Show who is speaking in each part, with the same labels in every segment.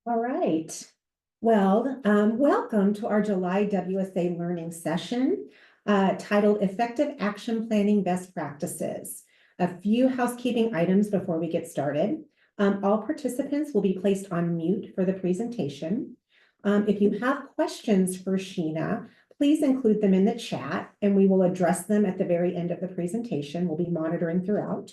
Speaker 1: All right. Welcome to our July WSA learning session titled Effective Action Planning Best Practices. A few housekeeping items before we get started. All participants will be placed on mute for the presentation. If you have questions for Sheena, please include them in the chat and we will address them at the very end of the presentation. We'll be monitoring throughout.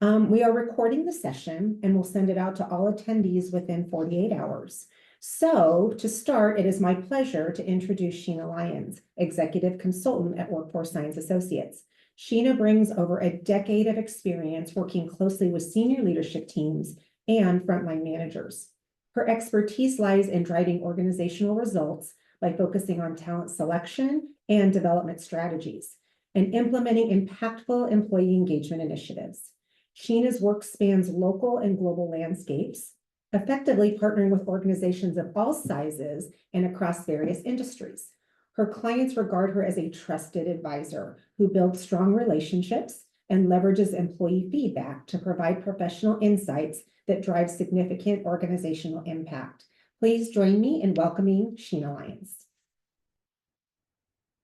Speaker 1: We are recording the session and we'll send it out to all attendees within 48 hours. So to start, it is my pleasure to introduce Sheena Lyons, Executive Consultant at Workforce Science Associates. Sheena brings over a decade of experience working closely with senior leadership teams and frontline managers. Her expertise lies in driving organizational results by focusing on talent selection and development strategies and implementing impactful employee engagement initiatives. Sheena's work spans local and global landscapes, effectively partnering with organizations of all sizes and across various industries. Her clients regard her as a trusted advisor who builds strong relationships and leverages employee feedback to provide professional insights that drive significant organizational impact. Please join me in welcoming Sheena Lyons.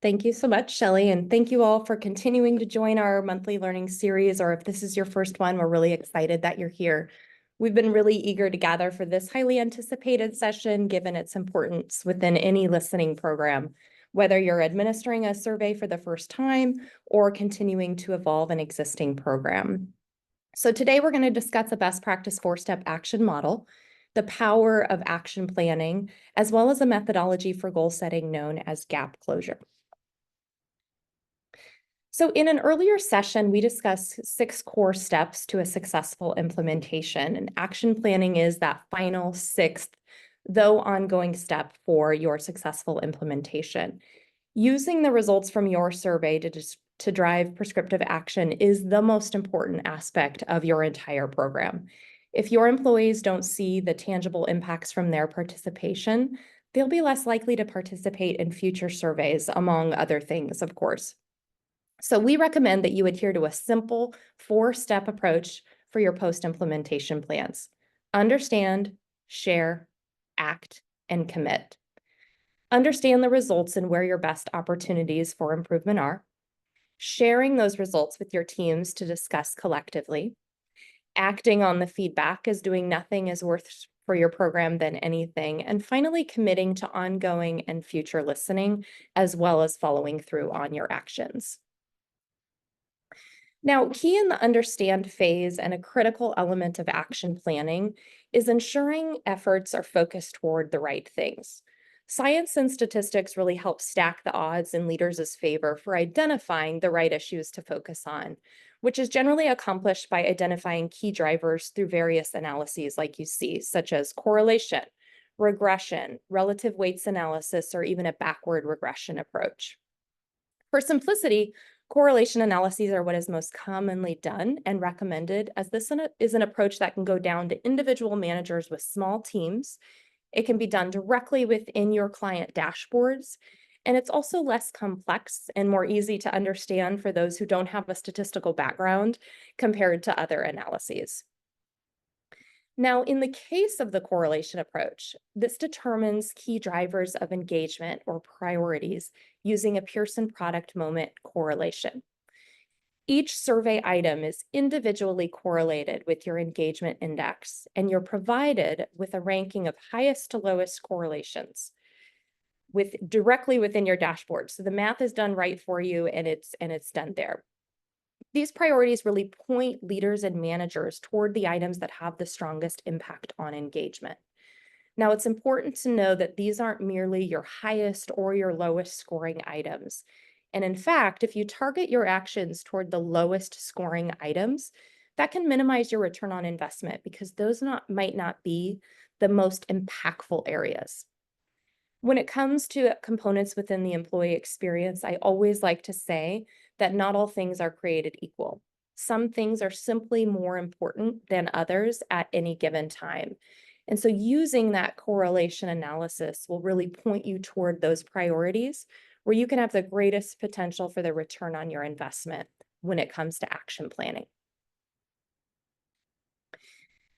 Speaker 2: Thank you so much, Shelley, and thank you all for continuing to join our monthly learning series, or if this is your first one, we're really excited that you're here. We've been really eager to gather for this highly anticipated session, given its importance within any listening program, whether you're administering a survey for the first time or continuing to evolve an existing program. So today we're going to discuss a best practice 4-step action model, the power of action planning, as well as a methodology for goal setting known as gap closure. So in an earlier session, we discussed 6 core steps to a successful implementation, and action planning is that final 6th, though ongoing step for your successful implementation. Using the results from your survey to drive prescriptive action is the most important aspect of your entire program. If your employees don't see the tangible impacts from their participation, they'll be less likely to participate in future surveys, among other things, of course. So we recommend that you adhere to a simple 4-step approach for your post-implementation plans. Understand, share, act, and commit. Understand the results and where your best opportunities for improvement are. Sharing those results with your teams to discuss collectively. Acting on the feedback as doing nothing is worth for your program than anything. And finally, committing to ongoing and future listening, as well as following through on your actions. Now, key in the understand phase and a critical element of action planning is ensuring efforts are focused toward the right things. Science and statistics really help stack the odds in leaders' favor for identifying the right issues to focus on, which is generally accomplished by identifying key drivers through various analyses like you see, such as correlation, regression, relative weights analysis, or even a backward regression approach. For simplicity, correlation analyses are what is most commonly done and recommended, as this is an approach that can go down to individual managers with small teams. It can be done directly within your client dashboards, and it's also less complex and more easy to understand for those who don't have a statistical background compared to other analyses. Now, in the case of the correlation approach, this determines key drivers of engagement or priorities using a Pearson product moment correlation. Each survey item is individually correlated with your engagement index, and you're provided with a ranking of highest to lowest correlations directly within your dashboard. So the math is done right for you, and it's done there. These priorities really point leaders and managers toward the items that have the strongest impact on engagement. Now, it's important to know that these aren't merely your highest or your lowest scoring items. And in fact, if you target your actions toward the lowest scoring items, that can minimize your return on investment because those might not be the most impactful areas. When it comes to components within the employee experience, I always like to say that not all things are created equal. Some things are simply more important than others at any given time. And so using that correlation analysis will really point you toward those priorities where you can have the greatest potential for the return on your investment when it comes to action planning.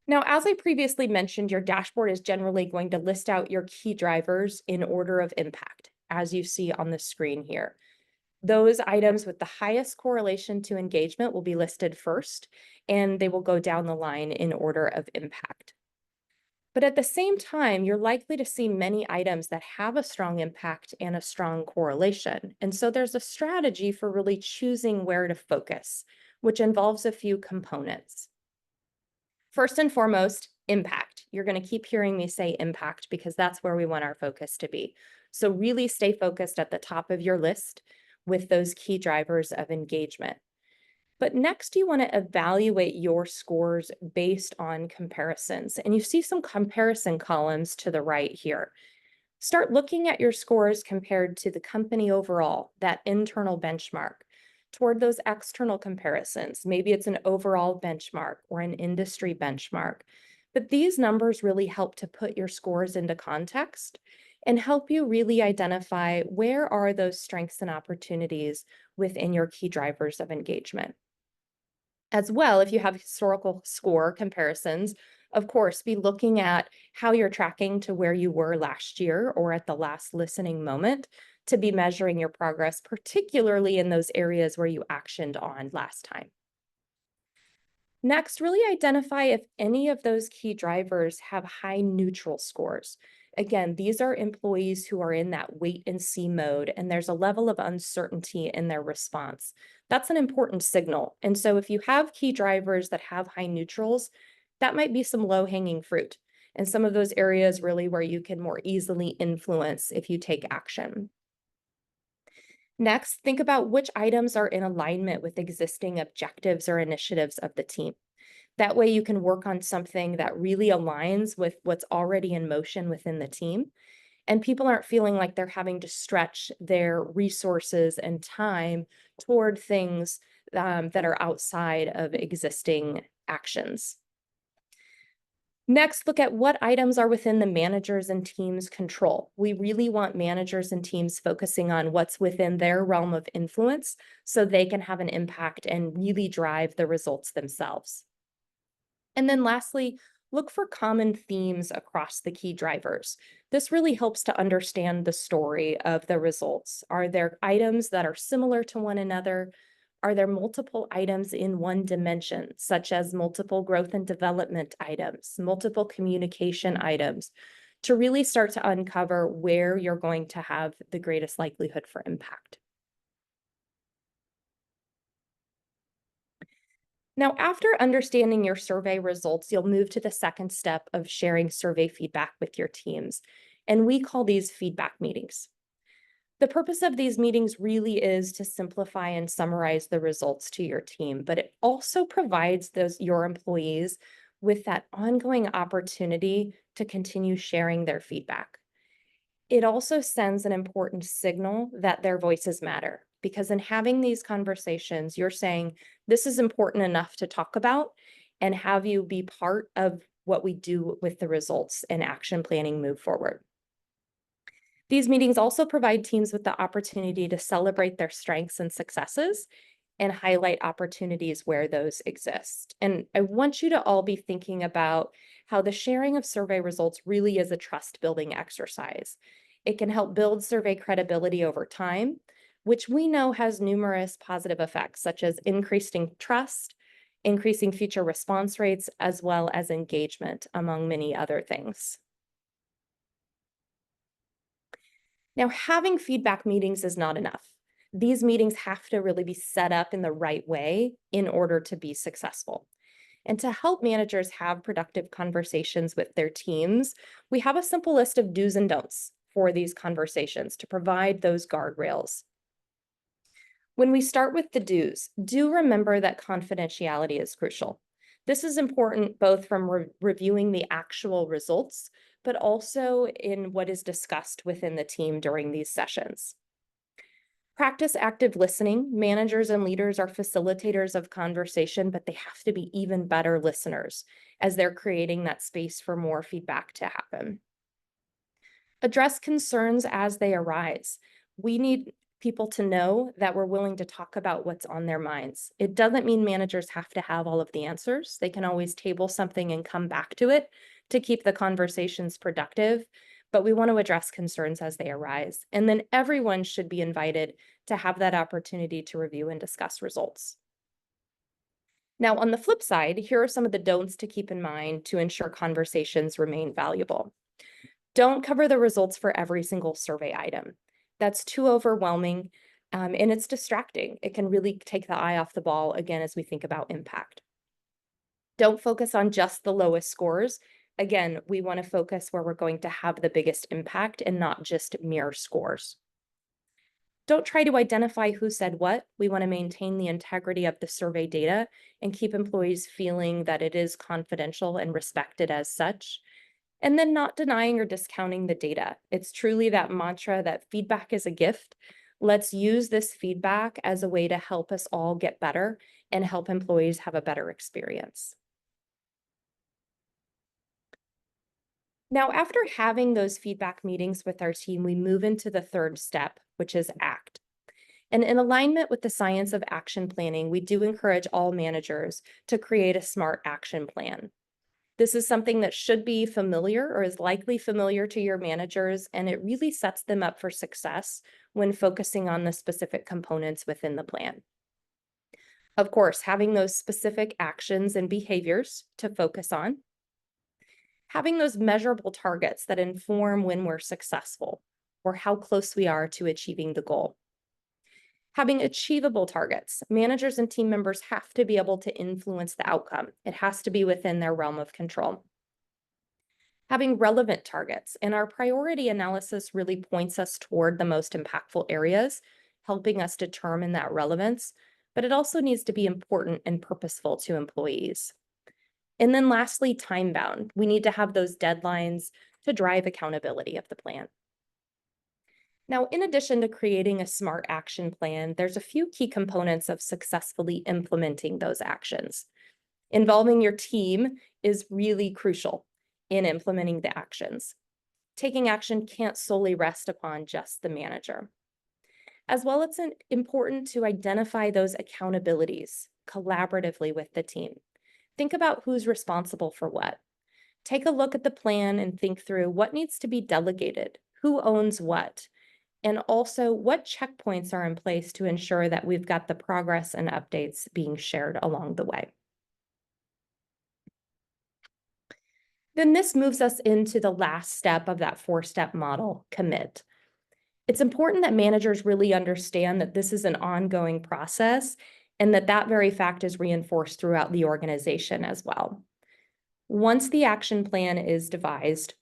Speaker 2: Now, as I previously mentioned, your dashboard is generally going to list out your key drivers in order of impact, as you see on the screen here. Those items with the highest correlation to engagement will be listed first, and they will go down the line in order of impact. But at the same time, you're likely to see many items that have a strong impact and a strong correlation. And so there's a strategy for really choosing where to focus, which involves a few components. First and foremost, impact. You're going to keep hearing me say impact because that's where we want our focus to be. So really stay focused at the top of your list with those key drivers of engagement. But next, you want to evaluate your scores based on comparisons. And you see some comparison columns to the right here. Start looking at your scores compared to the company overall, that internal benchmark, toward those external comparisons. Maybe it's an overall benchmark or an industry benchmark. But these numbers really help to put your scores into context and help you really identify where are those strengths and opportunities within your key drivers of engagement. As well, if you have historical score comparisons, of course, be looking at how you're tracking to where you were last year or at the last listening moment to be measuring your progress, particularly in those areas where you actioned on last time. Next, really identify if any of those key drivers have high neutral scores. Again, these are employees who are in that wait and see mode, and there's a level of uncertainty in their response. That's an important signal. And so if you have key drivers that have high neutrals, that might be some low-hanging fruit. And some of those areas really where you can more easily influence if you take action. Next, think about which items are in alignment with existing objectives or initiatives of the team. That way, you can work on something that really aligns with what's already in motion within the team. And people aren't feeling like they're having to stretch their resources and time toward things that are outside of existing actions. Next, look at what items are within the managers and teams' control. We really want managers and teams focusing on what's within their realm of influence so they can have an impact and really drive the results themselves. And then lastly, look for common themes across the key drivers. This really helps to understand the story of the results. Are there items that are similar to one another? Are there multiple items in one dimension, such as multiple growth and development items, multiple communication items, to really start to uncover where you're going to have the greatest likelihood for impact? Now, after understanding your survey results, you'll move to the second step of sharing survey feedback with your teams. And we call these feedback meetings. The purpose of these meetings really is to simplify and summarize the results to your team, but it also provides your employees with that ongoing opportunity to continue sharing their feedback. It also sends an important signal that their voices matter, because in having these conversations, you're saying, this is important enough to talk about and have you be part of what we do with the results and action planning move forward. These meetings also provide teams with the opportunity to celebrate their strengths and successes and highlight opportunities where those exist. And I want you to all be thinking about how the sharing of survey results really is a trust building exercise. It can help build survey credibility over time, which we know has numerous positive effects, such as increasing trust, increasing future response rates, as well as engagement, among many other things. Now, having feedback meetings is not enough. These meetings have to really be set up in the right way in order to be successful. And to help managers have productive conversations with their teams, we have a simple list of do's and don'ts for these conversations to provide those guardrails. When we start with the do's, do remember that confidentiality is crucial. This is important both from reviewing the actual results, but also in what is discussed within the team during these sessions. Practice active listening. Managers and leaders are facilitators of conversation, but they have to be even better listeners as they're creating that space for more feedback to happen. Address concerns as they arise. We need people to know that we're willing to talk about what's on their minds. It doesn't mean managers have to have all of the answers. They can always table something and come back to it to keep the conversations productive, but we want to address concerns as they arise. And then everyone should be invited to have that opportunity to review and discuss results. Now, on the flip side, here are some of the don'ts to keep in mind to ensure conversations remain valuable. Don't cover the results for every single survey item. That's too overwhelming, and it's distracting. It can really take the eye off the ball, again, as we think about impact. Don't focus on just the lowest scores. Again, we want to focus where we're going to have the biggest impact and not just mere scores. Don't try to identify who said what. We want to maintain the integrity of the survey data and keep employees feeling that it is confidential and respected as such. And then not denying or discounting the data. It's truly that mantra that feedback is a gift. Let's use this feedback as a way to help us all get better and help employees have a better experience. Now, after having those feedback meetings with our team, we move into the third step, which is act. And in alignment with the science of action planning, we do encourage all managers to create a SMART action plan. This is something that should be familiar or is likely familiar to your managers, and it really sets them up for success when focusing on the specific components within the plan. Of course, having those specific actions and behaviors to focus on, having those measurable targets that inform when we're successful or how close we are to achieving the goal. Having achievable targets, managers and team members have to be able to influence the outcome. It has to be within their realm of control. Having relevant targets, and our priority analysis really points us toward the most impactful areas, helping us determine that relevance, but it also needs to be important and purposeful to employees. And then lastly, time-bound. We need to have those deadlines to drive accountability of the plan. Now, in addition to creating a SMART action plan, there's a few key components of successfully implementing those actions. Involving your team is really crucial in implementing the actions. Taking action can't solely rest upon just the manager. As well, it's important to identify those accountabilities collaboratively with the team. Think about who's responsible for what. Take a look at the plan and think through what needs to be delegated, who owns what, and also what checkpoints are in place to ensure that we've got the progress and updates being shared along the way. Then this moves us into the last step of that four-step model, commit. It's important that managers really understand that this is an ongoing process and that very fact is reinforced throughout the organization as well. Once the action plan is devised,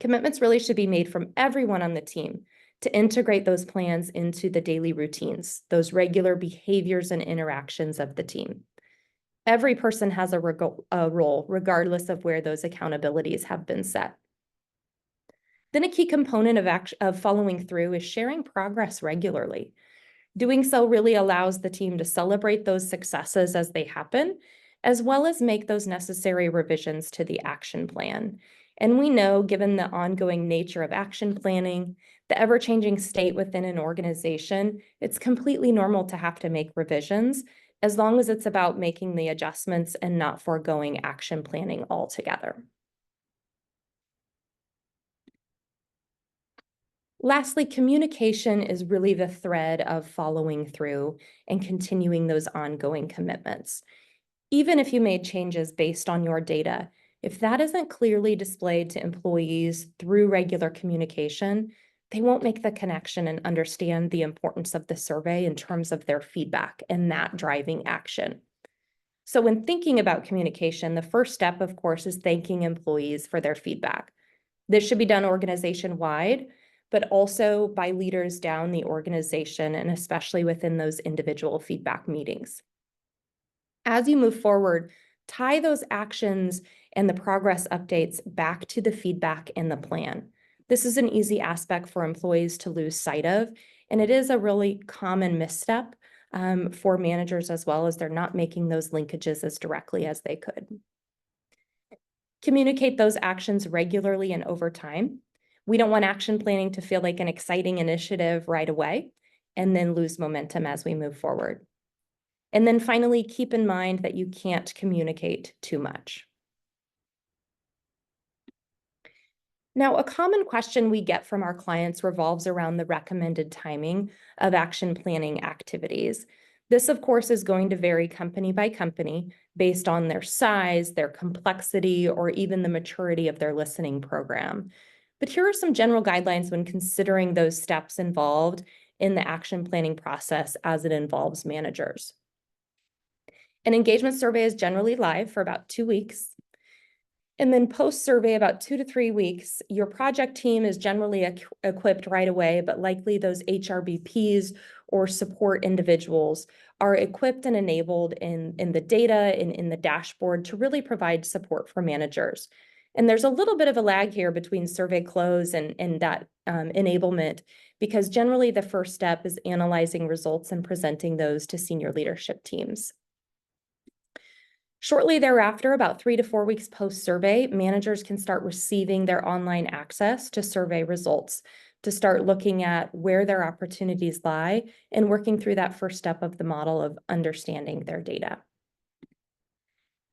Speaker 2: commitments really should be made from everyone on the team to integrate those plans into the daily routines, those regular behaviors and interactions of the team. Every person has a role, regardless of where those accountabilities have been set. Then a key component of following through is sharing progress regularly. Doing so really allows the team to celebrate those successes as they happen, as well as make those necessary revisions to the action plan. And we know, given the ongoing nature of action planning, the ever-changing state within an organization, it's completely normal to have to make revisions, as long as it's about making the adjustments and not foregoing action planning altogether. Lastly, communication is really the thread of following through and continuing those ongoing commitments. Even if you made changes based on your data, if that isn't clearly displayed to employees through regular communication, they won't make the connection and understand the importance of the survey in terms of their feedback and that driving action. So when thinking about communication, the first step, of course, is thanking employees for their feedback. This should be done organization-wide, but also by leaders down the organization and especially within those individual feedback meetings. As you move forward, tie those actions and the progress updates back to the feedback in the plan. This is an easy aspect for employees to lose sight of, and it is a really common misstep for managers as well, as they're not making those linkages as directly as they could. Communicate those actions regularly and over time. We don't want action planning to feel like an exciting initiative right away. and then lose momentum as we move forward. And then finally, keep in mind that you can't communicate too much. Now, a common question we get from our clients revolves around the recommended timing of action planning activities. This, of course, is going to vary company by company based on their size, their complexity, or even the maturity of their listening program. But here are some general guidelines when considering those steps involved in the action planning process as it involves managers. An engagement survey is generally live for about 2 weeks. And then post-survey, about 2 to 3 weeks, your project team is generally equipped right away, but likely those HRBPs or support individuals are equipped and enabled in the data and in the dashboard to really provide support for managers. And there's a little bit of a lag here between survey close and that enablement, because generally the first step is analyzing results and presenting those to senior leadership teams. Shortly thereafter, about 3 to 4 weeks post-survey, managers can start receiving their online access to survey results to start looking at where their opportunities lie and working through that first step of the model of understanding their data.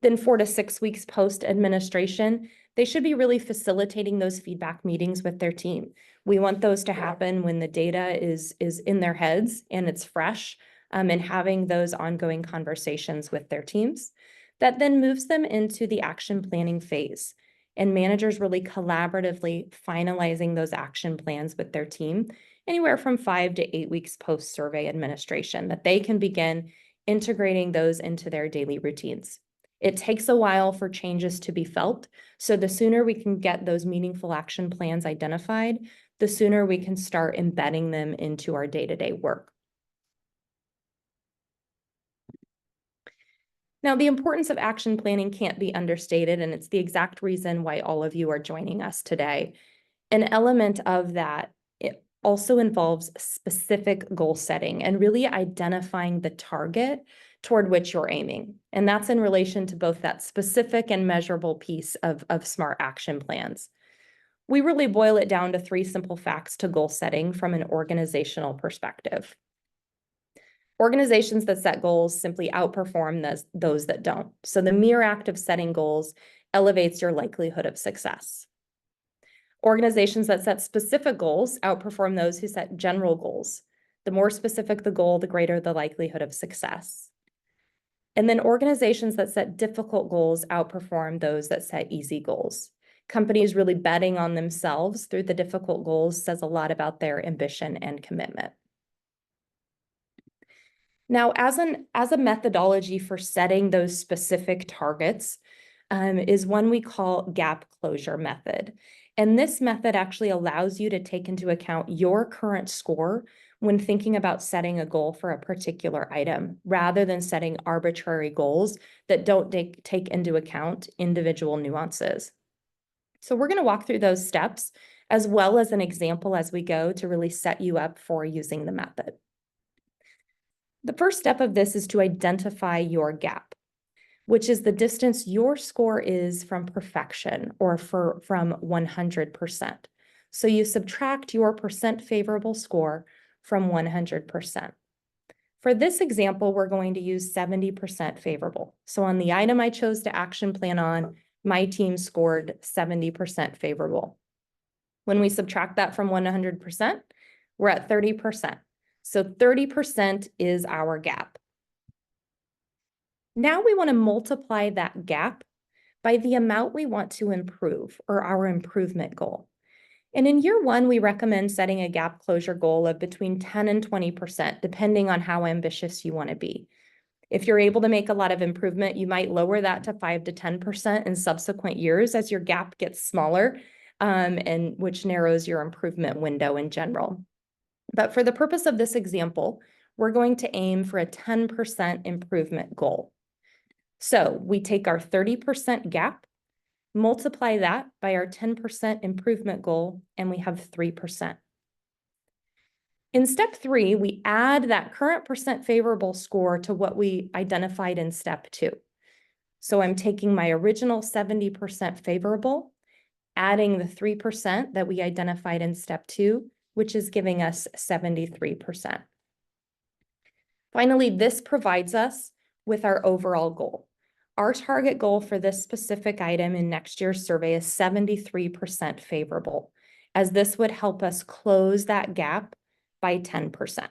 Speaker 2: Then 4 to 6 weeks post-administration, they should be really facilitating those feedback meetings with their team. We want those to happen when the data is in their heads and it's fresh, and having those ongoing conversations with their teams. That then moves them into the action planning phase, and managers really collaboratively finalizing those action plans with their team anywhere from 5 to 8 weeks post-survey administration, that they can begin integrating those into their daily routines. It takes a while for changes to be felt, so the sooner we can get those meaningful action plans identified, the sooner we can start embedding them into our day-to-day work. Now, the importance of action planning can't be understated, and it's the exact reason why all of you are joining us today. An element of that, it also involves specific goal setting and really identifying the target toward which you're aiming. And that's in relation to both that specific and measurable piece of SMART action plans. We really boil it down to 3 simple facts to goal setting from an organizational perspective. Organizations that set goals simply outperform those that don't. So the mere act of setting goals elevates your likelihood of success. Organizations that set specific goals outperform those who set general goals. The more specific the goal, the greater the likelihood of success. And then organizations that set difficult goals outperform those that set easy goals. Companies really betting on themselves through the difficult goals says a lot about their ambition and commitment. Now, as a methodology for setting those specific targets is one we call gap closure method. And this method actually allows you to take into account your current score when thinking about setting a goal for a particular item, rather than setting arbitrary goals that don't take into account individual nuances. So we're going to walk through those steps as well as an example as we go to really set you up for using the method. The first step of this is to identify your gap, which is the distance your score is from perfection or from 100%. So you subtract your percent favorable score from 100%. For this example, we're going to use 70% favorable. So on the item I chose to action plan on, my team scored 70% favorable. When we subtract that from 100%, we're at 30%. So 30% is our gap. Now we want to multiply that gap by the amount we want to improve, or our improvement goal. And in year 1, we recommend setting a gap closure goal of between 10 and 20%, depending on how ambitious you want to be. If you're able to make a lot of improvement, you might lower that to 5 to 10% in subsequent years as your gap gets smaller, and which narrows your improvement window in general. But for the purpose of this example, we're going to aim for a 10% improvement goal. So we take our 30% gap, multiply that by our 10% improvement goal, and we have 3%. In step 3, we add that current percent favorable score to what we identified in step 2. So I'm taking my original 70% favorable, adding the 3% that we identified in step 2, which is giving us 73%. Finally, this provides us with our overall goal. Our target goal for this specific item in next year's survey is 73% favorable, as this would help us close that gap by 10%.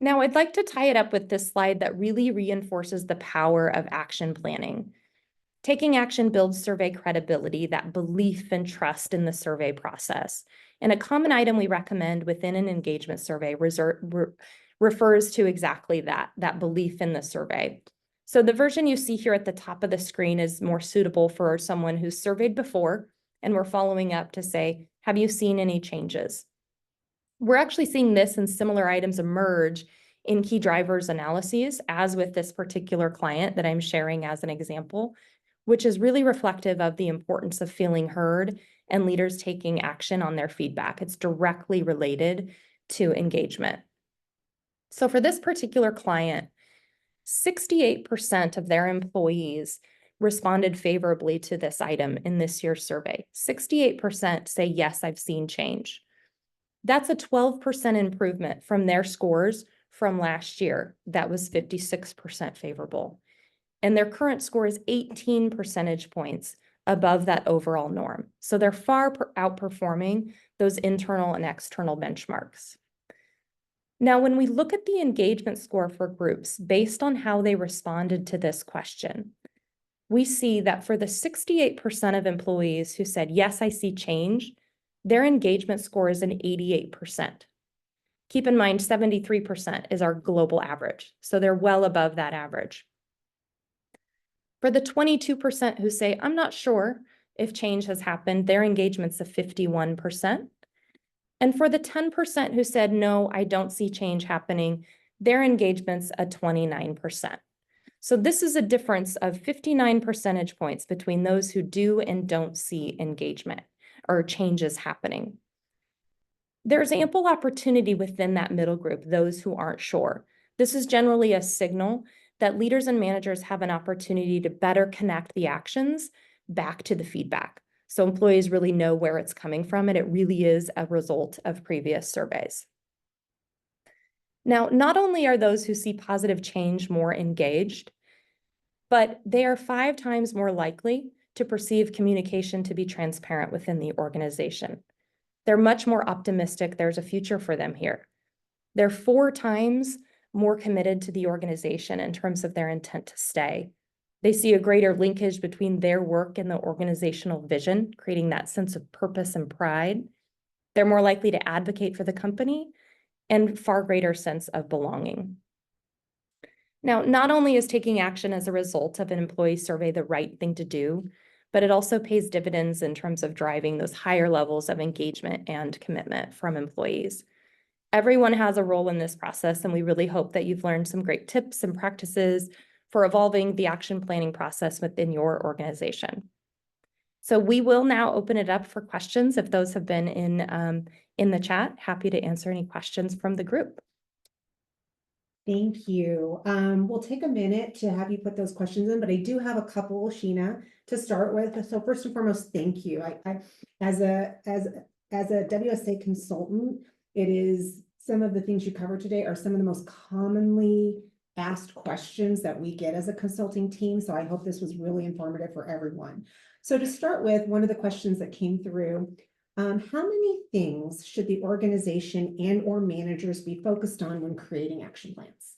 Speaker 2: Now, I'd like to tie it up with this slide that really reinforces the power of action planning. Taking action builds survey credibility, that belief and trust in the survey process. And a common item we recommend within an engagement survey refers to exactly that belief in the survey. So the version you see here at the top of the screen is more suitable for someone who's surveyed before, and we're following up to say, have you seen any changes? We're actually seeing this and similar items emerge in key drivers analyses, as with this particular client that I'm sharing as an example, which is really reflective of the importance of feeling heard and leaders taking action on their feedback. It's directly related to engagement. So for this particular client, 68% of their employees responded favorably to this item in this year's survey. 68% say, yes, I've seen change. That's a 12% improvement from their scores from last year. That was 56% favorable. And their current score is 18 percentage points above that overall norm. So they're far outperforming those internal and external benchmarks. Now, when we look at the engagement score for groups based on how they responded to this question, we see that for the 68% of employees who said, yes, I see change, their engagement score is an 88%. Keep in mind, 73% is our global average, so they're well above that average. For the 22% who say, I'm not sure if change has happened, their engagement's a 51%. And for the 10% who said, no, I don't see change happening, their engagement's a 29%. So this is a difference of 59 percentage points between those who do and don't see engagement or changes happening. There's ample opportunity within that middle group, those who aren't sure. This is generally a signal that leaders and managers have an opportunity to better connect the actions back to the feedback. So employees really know where it's coming from, and it really is a result of previous surveys. Now, not only are those who see positive change more engaged, but they are 5 times more likely to perceive communication to be transparent within the organization. They're much more optimistic there's a future for them here. They're 4 times more committed to the organization in terms of their intent to stay. They see a greater linkage between their work and the organizational vision, creating that sense of purpose and pride. They're more likely to advocate for the company and far greater sense of belonging. Now, not only is taking action as a result of an employee survey the right thing to do, but it also pays dividends in terms of driving those higher levels of engagement and commitment from employees. Everyone has a role in this process, and we really hope that you've learned some great tips and practices for evolving the action planning process within your organization. So we will now open it up for questions if those have been in the chat. Happy to answer any questions from the group.
Speaker 1: Thank you. We'll take a minute to have you put those questions in, but I do have a couple, Sheena, to start with. So first and foremost, thank you. I as a WSA consultant, it is some of the things you covered today are some of the most commonly asked questions that we get as a consulting team. So I hope this was really informative for everyone. So to start with, one of the questions that came through, how many things should the organization and or managers be focused on when creating action plans?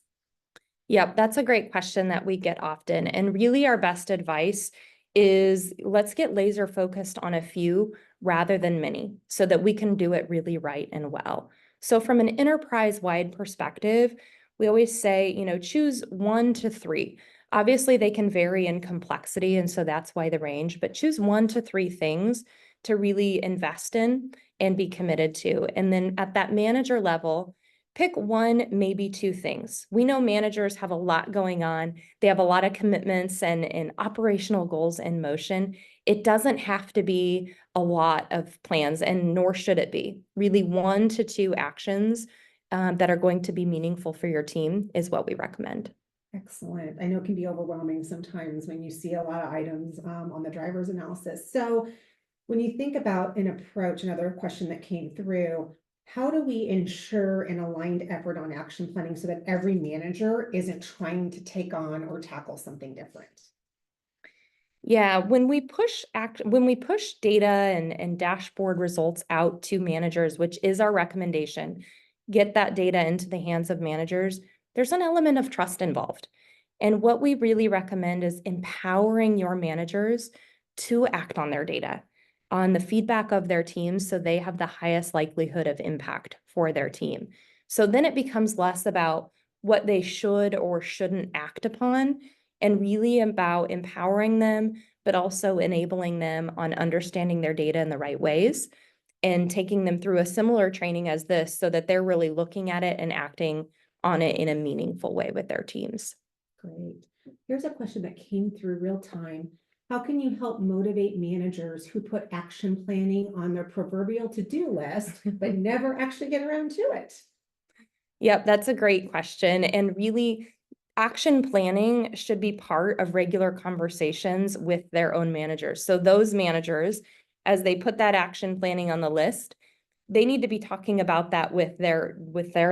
Speaker 2: Yep, that's a great question that we get often. And really our best advice is let's get laser focused on a few rather than many so that we can do it really right and well. So from an enterprise-wide perspective, we always say, choose 1 to 3. Obviously, they can vary in complexity, and so that's why the range, but choose 1 to 3 things to really invest in and be committed to. And then at that manager level, pick 1, maybe 2 things. We know managers have a lot going on. They have a lot of commitments and operational goals in motion. It doesn't have to be a lot of plans, and nor should it be. Really 1 to 2 actions that are going to be meaningful for your team is what we recommend.
Speaker 1: Excellent. I know it can be overwhelming sometimes when you see a lot of items on the driver's analysis. So when you think about an approach, another question that came through, how do we ensure an aligned effort on action planning so that every manager isn't trying to take on or tackle something different?
Speaker 2: Yeah, when we push data and dashboard results out to managers, which is our recommendation, get that data into the hands of managers, there's an element of trust involved. And what we really recommend is empowering your managers to act on their data, on the feedback of their teams, so they have the highest likelihood of impact for their team. So then it becomes less about what they should or shouldn't act upon, and really about empowering them, but also enabling them on understanding their data in the right ways and taking them through a similar training as this so that they're really looking at it and acting on it in a meaningful way with their teams.
Speaker 1: Great. Here's a question that came through real time. How can you help motivate managers who put action planning on their proverbial to-do list, but never actually get around to it?
Speaker 2: Yep, that's a great question. And really, action planning should be part of regular conversations with their own managers. So those managers, as they put that action planning on the list, they need to be talking about that with their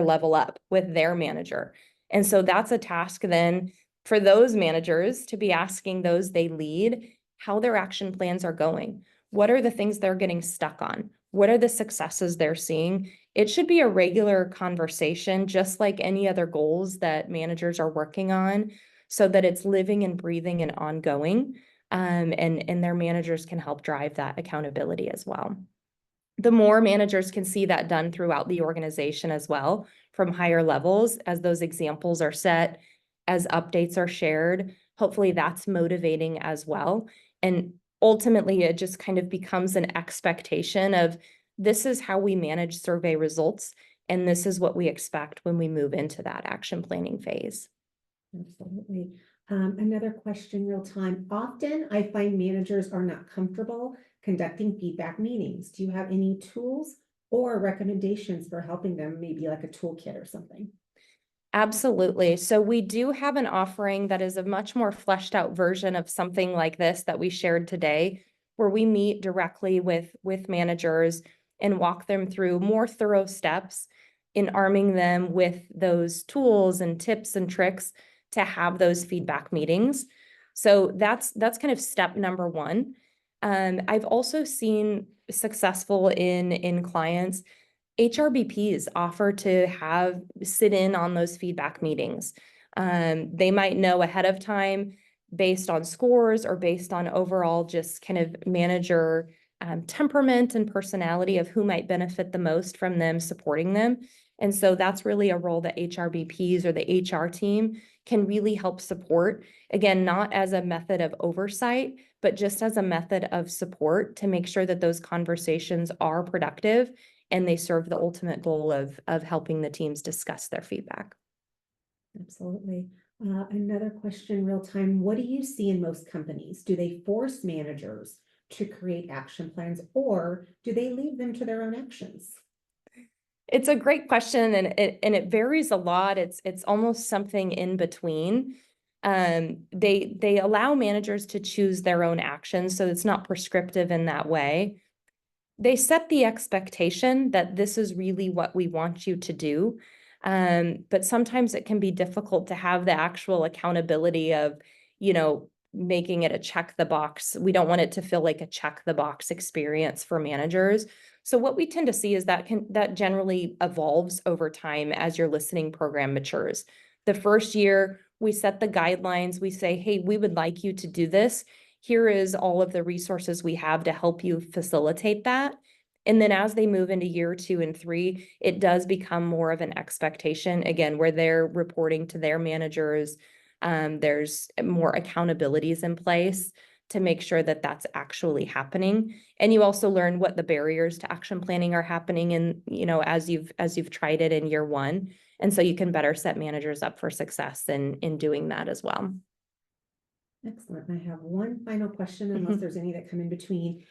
Speaker 2: level up, with their manager. And so that's a task then for those managers to be asking those they lead how their action plans are going. What are the things they're getting stuck on? What are the successes they're seeing? It should be a regular conversation, just like any other goals that managers are working on, so that it's living and breathing and ongoing. And their managers can help drive that accountability as well. The more managers can see that done throughout the organization as well, from higher levels, as those examples are set, as updates are shared, hopefully that's motivating as well. And ultimately, it just kind of becomes an expectation of this is how we manage survey results, and this is what we expect when we move into that action planning phase.
Speaker 1: Absolutely. Another question real time. Often I find managers are not comfortable conducting feedback meetings. Do you have any tools or recommendations for helping them, maybe like a toolkit or something?
Speaker 2: Absolutely. So we do have an offering that is a much more fleshed out version of something like this that we shared today, where we meet directly with managers and walk them through more thorough steps in arming them with those tools and tips and tricks to have those feedback meetings. So that's kind of step number one. I've also seen successful in clients HRBPs offer to have sit in on those feedback meetings. They might know ahead of time based on scores or based on overall just kind of manager temperament and personality of who might benefit the most from them supporting them. And so that's really a role that HRBPs or the HR team can really help support. Again, not as a method of oversight, but just as a method of support to make sure that those conversations are productive and they serve the ultimate goal of helping the teams discuss their feedback.
Speaker 1: Absolutely. Another question real time. What do you see in most companies? Do they force managers to create action plans or do they leave them to their own actions?
Speaker 2: It's a great question, and it varies a lot. It's almost something in between. They allow managers to choose their own actions, so it's not prescriptive in that way. They set the expectation that this is really what we want you to do. But sometimes it can be difficult to have the actual accountability of, making it a check the box. We don't want it to feel like a check the box experience for managers. So what we tend to see is that generally evolves over time as your listening program matures. The first year, we set the guidelines. We say, hey, we would like you to do this. Here is all of the resources we have to help you facilitate that. And then as they move into year 2 and 3, it does become more of an expectation, again, where they're reporting to their managers. There's more accountabilities in place to make sure that that's actually happening. And you also learn what the barriers to action planning are happening in, as you've tried it in year 1. And so you can better set managers up for success in doing that as well.
Speaker 1: Excellent. I have one final question, unless there's any that come in between.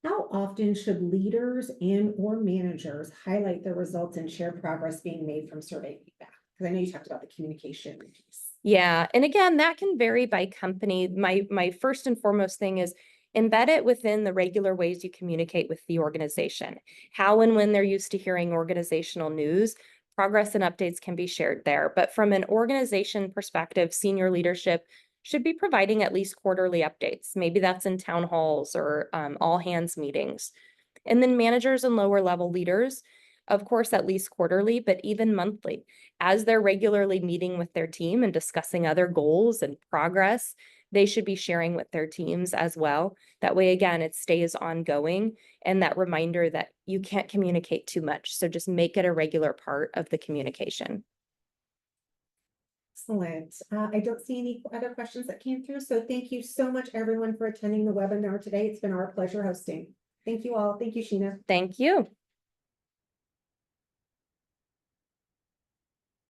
Speaker 1: How often should leaders and or managers highlight the results and share progress being made from survey feedback? Because I know you talked about the communication piece.
Speaker 2: Yeah, and again, that can vary by company. My first and foremost thing is Embed it within the regular ways you communicate with the organization. How and when they're used to hearing organizational news, progress and updates can be shared there. But from an organization perspective, senior leadership should be providing at least quarterly updates. Maybe that's in town halls or all hands meetings. And then managers and lower level leaders, of course, at least quarterly, but even monthly, as they're regularly meeting with their team and discussing other goals and progress, they should be sharing with their teams as well. That way, again, it stays ongoing, and that reminder that you can't communicate too much. So just make it a regular part of the communication.
Speaker 1: Excellent. I don't see any other questions that came through. So thank you so much, everyone, for attending the webinar today. It's been our pleasure hosting. Thank you all. Thank you, Sheena.
Speaker 2: Thank you.